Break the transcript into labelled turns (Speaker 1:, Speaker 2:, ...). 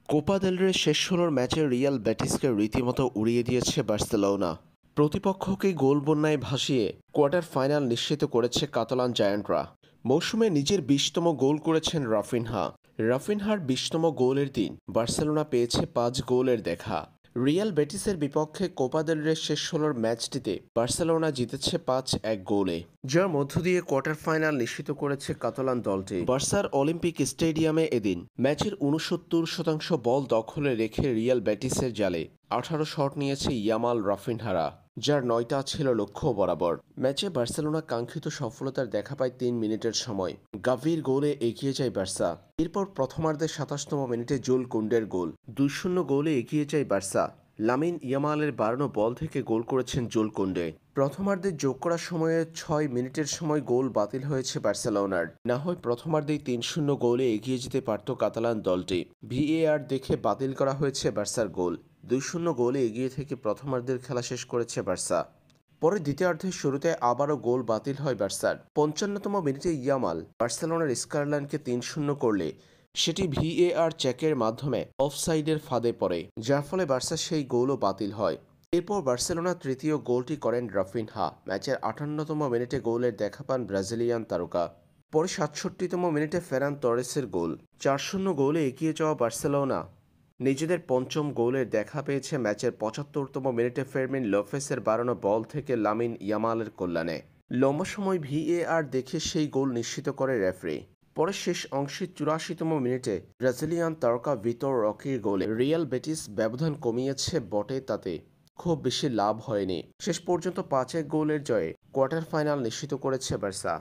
Speaker 1: Copa del রে শেষ ১৬ ম্যাচে রিয়াল বেটিসকে রীতিমতো উড়িয়ে দিয়েছে বার্সেলোনা। প্রতিপক্ষকে গোল বন্যায় ভাসিয়ে কোয়ার্টার ফাইনাল নিশ্চিত করেছে কাতালান জায়ান্টরা। মৌসুমে নিজের ২০তম গোল করেছেন রাফিনহা। রাফিনহার ২০তম গোলের দিন বার্সেলোনা পেয়েছে ৫ গোলের দেখা। রিয়াল বেটিসের বিপক্ষে কোপা দেল রে শেষ ১৬ ম্যাচটিতে বার্সেলোনা জিতেছে ৫-১ গোলে, যার মধ্য দিয়ে কোয়ার্টার ফাইনাল নিশ্চিত করেছে কাতালান দলটি। বার্সার অলিম্পিক স্টেডিয়ামে এদিন ম্যাচের ৬৯% বল দখলে রেখে রিয়াল বেটিসের জালে ১৮ শট নিয়েছে ইয়ামাল রাফিনহারা, যার ৯টা ছিল লক্ষ্য বরাবর। ম্যাচে বার্সেলোনা কাঙ্ক্ষিত সফলতার দেখা পায় ৩ মিনিটের সময়। গাভির গোলে এগিয়ে যায় বার্সা। এরপর প্রথমার্ধে ২৭তম মিনিটে জুল কুন্ডের গোল। ২-০ গোলে এগিয়ে যায় বার্সা। লামিন ইয়ামালের বাড়ানো বল থেকে গোল করেছেন জুল কুন্ডে। প্রথমার্ধে যোগ করা সময়ে ৬ মিনিটের সময় গোল বাতিল হয়েছে বার্সেলোনার। না হয় প্রথমার্ধেই ৩-০ গোলে এগিয়ে যেতে পারত কাতালান দলটি। ভিএআর দেখে বাতিল করা হয়েছে বার্সার গোল। ২-০ গোলে এগিয়ে থেকে প্রথমার্ধের খেলা শেষ করেছে বার্সা। পরে দ্বিতীয়ার্ধের শুরুতে আবারও গোল বাতিল হয় বার্সার। ৫৫তম মিনিটে ইয়ামাল বার্সেলোনার স্কারল্যান্ডকে ৩-০ করলে সেটি ভিএআর চেকের মাধ্যমে অফসাইডের ফাঁদে পড়ে, যার ফলে বার্সার সেই গোলও বাতিল হয়। এরপর বার্সেলোনা তৃতীয় গোলটি করেন রাফিনহা। ম্যাচের ৫৮তম মিনিটে গোলের দেখা পান ব্রাজিলিয়ান তারকা। পরে ৬৭তম মিনিটে ফেরান তরেসের গোল। ৪-০ গোলে এগিয়ে যাওয়া বার্সেলোনা নিজেদের পঞ্চম গোলের দেখা পেয়েছে ম্যাচের ৭৫তম মিনিটে ফেরমিন লোপেসের বাড়ানো বল থেকে লামিন ইয়ামালের কল্যাণে। লম্বা সময় ভিএআর দেখে সেই গোল নিশ্চিত করে রেফারি। পরে শেষ অংশে ৮৪তম মিনিটে ব্রাজিলিয়ান তারকা ভিতর রকির গোলে রিয়াল বেটিস ব্যবধান কমিয়েছে বটে, তাতে খুব বেশি লাভ হয়নি। শেষ পর্যন্ত ৫-১ গোলের জয়ে কোয়ার্টার ফাইনাল নিশ্চিত করেছে বার্সা।